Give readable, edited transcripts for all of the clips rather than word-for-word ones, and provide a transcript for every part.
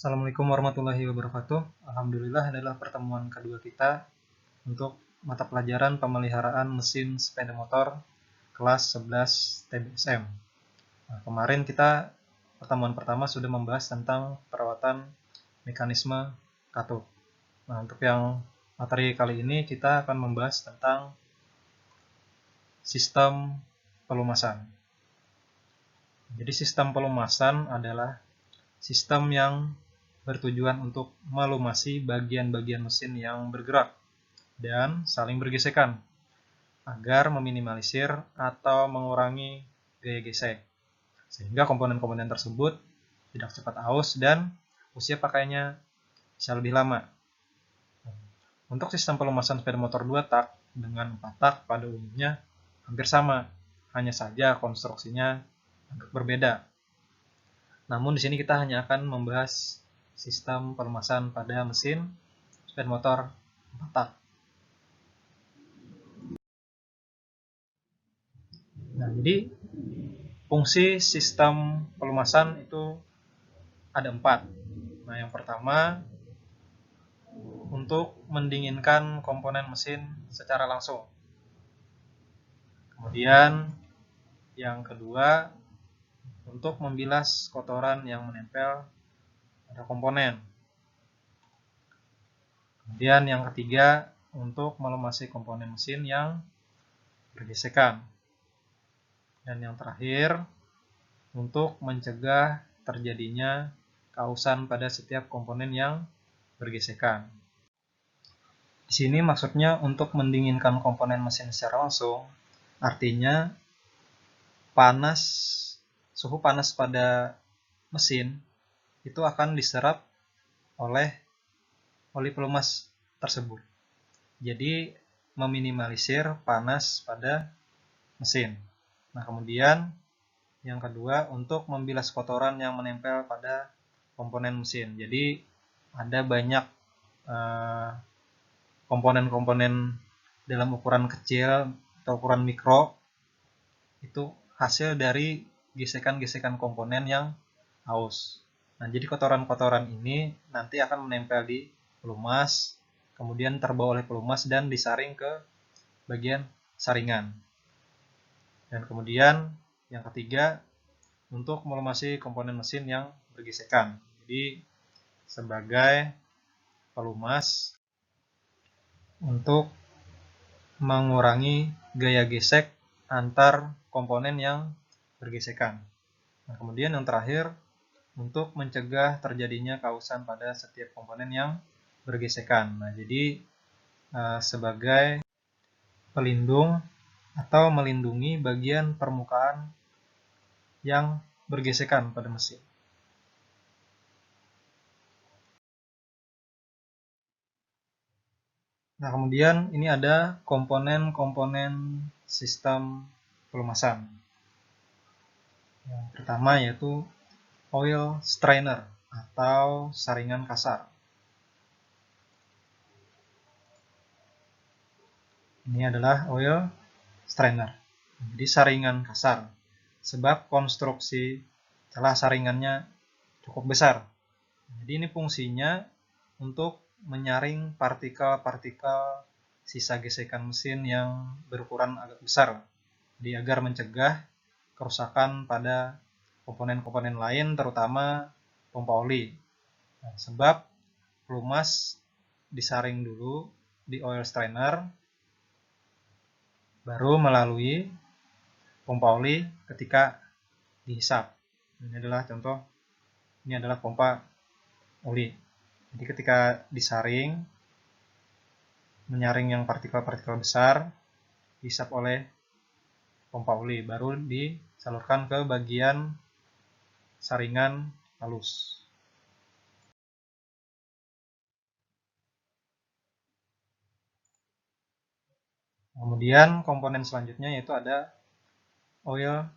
Assalamualaikum warahmatullahi wabarakatuh. Alhamdulillah adalah pertemuan kedua kita untuk mata pelajaran pemeliharaan mesin sepeda motor kelas 11 TBSM. Nah, kemarin kita pertemuan pertama sudah membahas tentang perawatan mekanisme katup. Nah, untuk yang materi kali ini kita akan membahas tentang sistem pelumasan. Jadi sistem pelumasan adalah sistem yang bertujuan untuk melumasi bagian-bagian mesin yang bergerak dan saling bergesekan agar meminimalisir atau mengurangi gaya gesek, sehingga komponen-komponen tersebut tidak cepat aus dan usia pakainya bisa lebih lama. Untuk sistem pelumasan sepeda motor 2 tak dengan 4 tak pada umumnya hampir sama, hanya saja konstruksinya agak berbeda. Namun di sini kita hanya akan membahas sistem pelumasan pada mesin sepeda motor 4 tak. Nah, jadi fungsi sistem pelumasan itu ada 4. Nah, yang pertama untuk mendinginkan komponen mesin secara langsung. Kemudian yang kedua untuk membilas kotoran yang menempel pada komponen. Kemudian yang ketiga untuk melumasi komponen mesin yang bergesekan. Dan yang terakhir untuk mencegah terjadinya keausan pada setiap komponen yang bergesekan. Di sini maksudnya untuk mendinginkan komponen mesin secara langsung, artinya suhu panas pada mesin itu akan diserap oleh oli pelumas tersebut. Jadi meminimalisir panas pada mesin. Nah, kemudian yang kedua untuk membilas kotoran yang menempel pada komponen mesin. Jadi ada banyak komponen-komponen dalam ukuran kecil atau ukuran mikro itu hasil dari gesekan-gesekan komponen yang aus. Nah, jadi kotoran-kotoran ini nanti akan menempel di pelumas, kemudian terbawa oleh pelumas dan disaring ke bagian saringan. Dan kemudian yang ketiga untuk melumasi komponen mesin yang bergesekan. Jadi sebagai pelumas untuk mengurangi gaya gesek antar komponen yang bergesekan. Nah, kemudian yang terakhir untuk mencegah terjadinya keausan pada setiap komponen yang bergesekan. Nah, jadi sebagai pelindung atau melindungi bagian permukaan yang bergesekan pada mesin. Nah, kemudian ini ada komponen-komponen sistem pelumasan. Yang pertama yaitu oil strainer atau saringan kasar. Ini adalah oil strainer, jadi saringan kasar, sebab konstruksi celah saringannya cukup besar. Jadi ini fungsinya untuk menyaring partikel-partikel sisa gesekan mesin yang berukuran agak besar, jadi agar mencegah kerusakan pada komponen-komponen lain, terutama pompa oli. Nah, sebab pelumas disaring dulu di oil strainer, baru melalui pompa oli ketika dihisap. Ini adalah contoh, ini adalah pompa oli. Jadi ketika disaring, menyaring yang partikel-partikel besar, dihisap oleh pompa oli, baru disalurkan ke bagian saringan halus. Kemudian komponen selanjutnya yaitu ada oil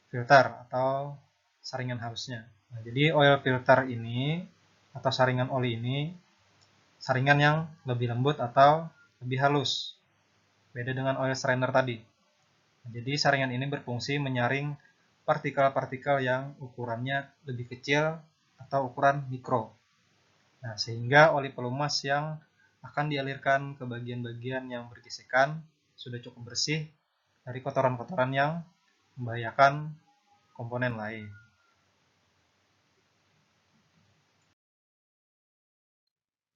filter atau saringan halusnya. Nah, jadi oil filter ini atau saringan oli ini saringan yang lebih lembut atau lebih halus, beda dengan oil strainer tadi. Nah, jadi saringan ini berfungsi menyaring partikel-partikel yang ukurannya lebih kecil atau ukuran mikro. Nah, sehingga oli pelumas yang akan dialirkan ke bagian-bagian yang bergesekan sudah cukup bersih dari kotoran-kotoran yang membahayakan komponen lain.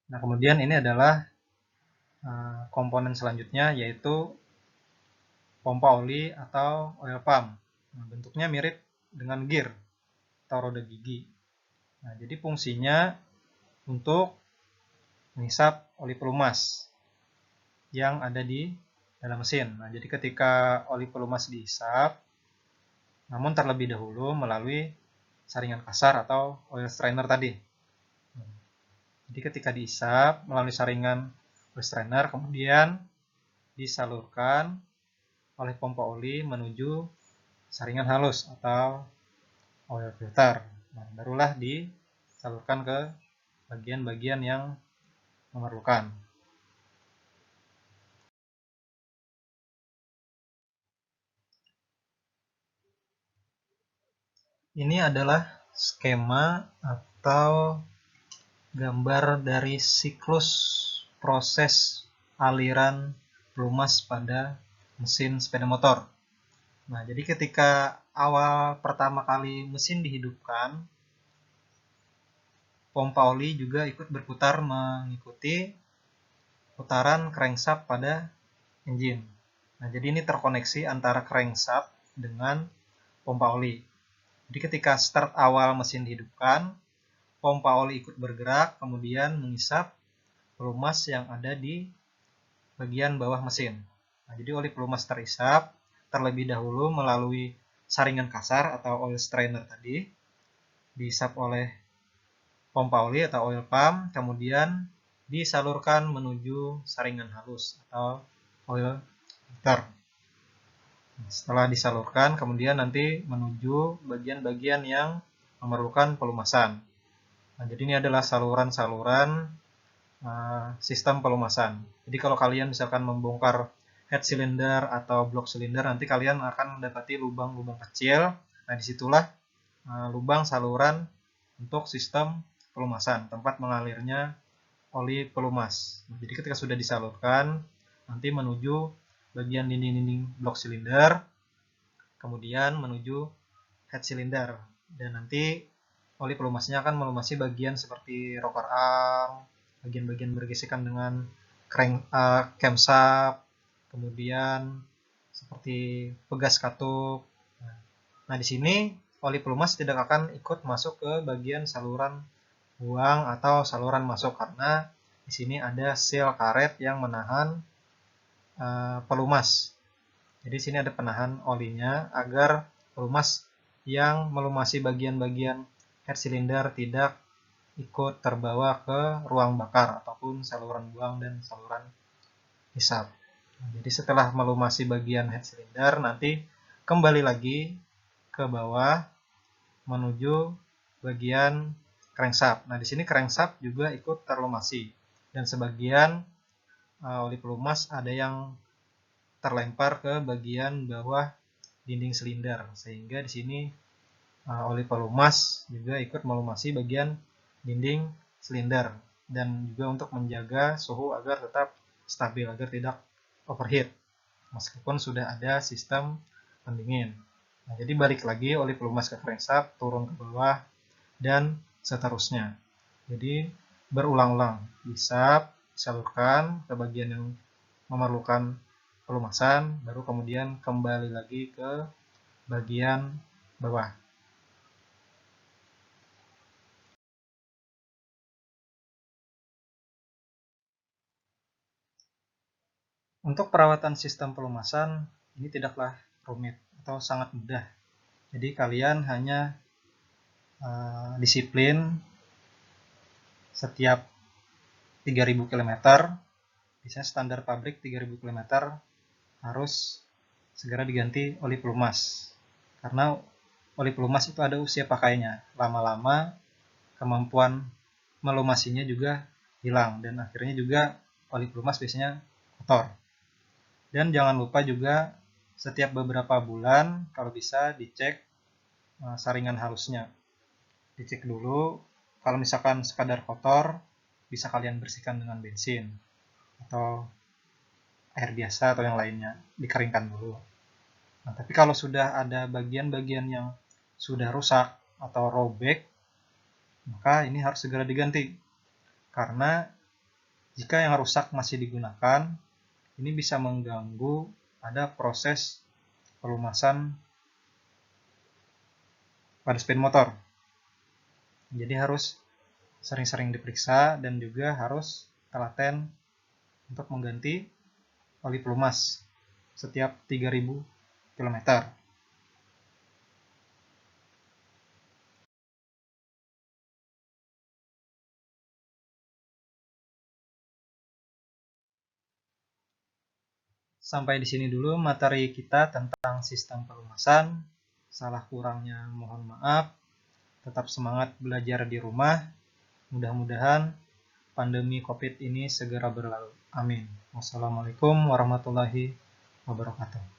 Nah, kemudian ini adalah komponen selanjutnya, yaitu pompa oli atau oil pump. Nah, bentuknya mirip dengan gear atau roda gigi. Nah, jadi fungsinya untuk menghisap oli pelumas yang ada di dalam mesin. Nah, jadi ketika oli pelumas dihisap, namun terlebih dahulu melalui saringan kasar atau oil strainer tadi. Jadi ketika dihisap melalui saringan oil strainer, kemudian disalurkan oleh pompa oli menuju saringan halus atau oil filter. Nah, barulah disalurkan ke bagian-bagian yang memerlukan. Ini adalah skema atau gambar dari siklus proses aliran pelumas pada mesin sepeda motor. Nah, jadi ketika awal pertama kali mesin dihidupkan, pompa oli juga ikut berputar mengikuti putaran crankshaft pada engine. Nah, jadi ini terkoneksi antara crankshaft dengan pompa oli. Jadi ketika start awal mesin dihidupkan, pompa oli ikut bergerak, kemudian menghisap pelumas yang ada di bagian bawah mesin. Nah, jadi oli pelumas terhisap terlebih dahulu melalui saringan kasar atau oil strainer tadi, dihisap oleh pompa oli atau oil pump, kemudian disalurkan menuju saringan halus atau oil filter. Setelah disalurkan, kemudian nanti menuju bagian-bagian yang memerlukan pelumasan. Nah, jadi ini adalah saluran-saluran sistem pelumasan. Jadi kalau kalian misalkan membongkar head cylinder atau block cylinder, nanti kalian akan mendapati lubang-lubang kecil. Nah, disitulah lubang saluran untuk sistem pelumasan, tempat mengalirnya oli pelumas. Nah, jadi ketika sudah disalurkan, nanti menuju bagian dinding-dinding block cylinder, kemudian menuju head cylinder, dan nanti oli pelumasnya akan melumasi bagian seperti rocker arm, bagian-bagian bergesekan dengan camshaft, kemudian seperti pegas katup. Nah, di sini oli pelumas tidak akan ikut masuk ke bagian saluran buang atau saluran masuk, karena di sini ada seal karet yang menahan pelumas. Jadi di sini ada penahan olinya agar pelumas yang melumasi bagian-bagian head cylinder tidak ikut terbawa ke ruang bakar ataupun saluran buang dan saluran hisap. Nah, jadi setelah melumasi bagian head cylinder, nanti kembali lagi ke bawah menuju bagian crankshaft. Nah, di sini crankshaft juga ikut terlumasi, dan sebagian oli pelumas ada yang terlempar ke bagian bawah dinding silinder, sehingga di sini oli pelumas juga ikut melumasi bagian dinding silinder, dan juga untuk menjaga suhu agar tetap stabil, agar tidak overheat meskipun sudah ada sistem pendingin. Nah, jadi balik lagi oli pelumas ke crankshaft, turun ke bawah, dan seterusnya. Jadi berulang-ulang, disalurkan ke bagian yang memerlukan pelumasan, baru kemudian kembali lagi ke bagian bawah. Untuk perawatan sistem pelumasan ini tidaklah rumit atau sangat mudah. Jadi kalian hanya disiplin setiap 3000 km, bisa standar pabrik 3000 km harus segera diganti oli pelumas. Karena oli pelumas itu ada usia pakainya. Lama-lama kemampuan melumasinya juga hilang, dan akhirnya juga oli pelumas biasanya kotor. Dan jangan lupa juga setiap beberapa bulan kalau bisa dicek saringan halusnya. Dicek dulu Kalau misalkan sekadar kotor, bisa kalian bersihkan dengan bensin atau air biasa atau yang lainnya, dikeringkan dulu. Nah, tapi kalau sudah ada bagian-bagian yang sudah rusak atau robek, maka ini harus segera diganti. Karena jika yang rusak masih digunakan, ini bisa mengganggu pada proses pelumasan pada sepeda motor. Jadi harus sering-sering diperiksa dan juga harus telaten untuk mengganti oli pelumas setiap 3000 km. Sampai di sini dulu materi kita tentang sistem pelumasan. Salah kurangnya mohon maaf. Tetap semangat belajar di rumah. Mudah-mudahan pandemi COVID ini segera berlalu. Amin. Wassalamualaikum warahmatullahi wabarakatuh.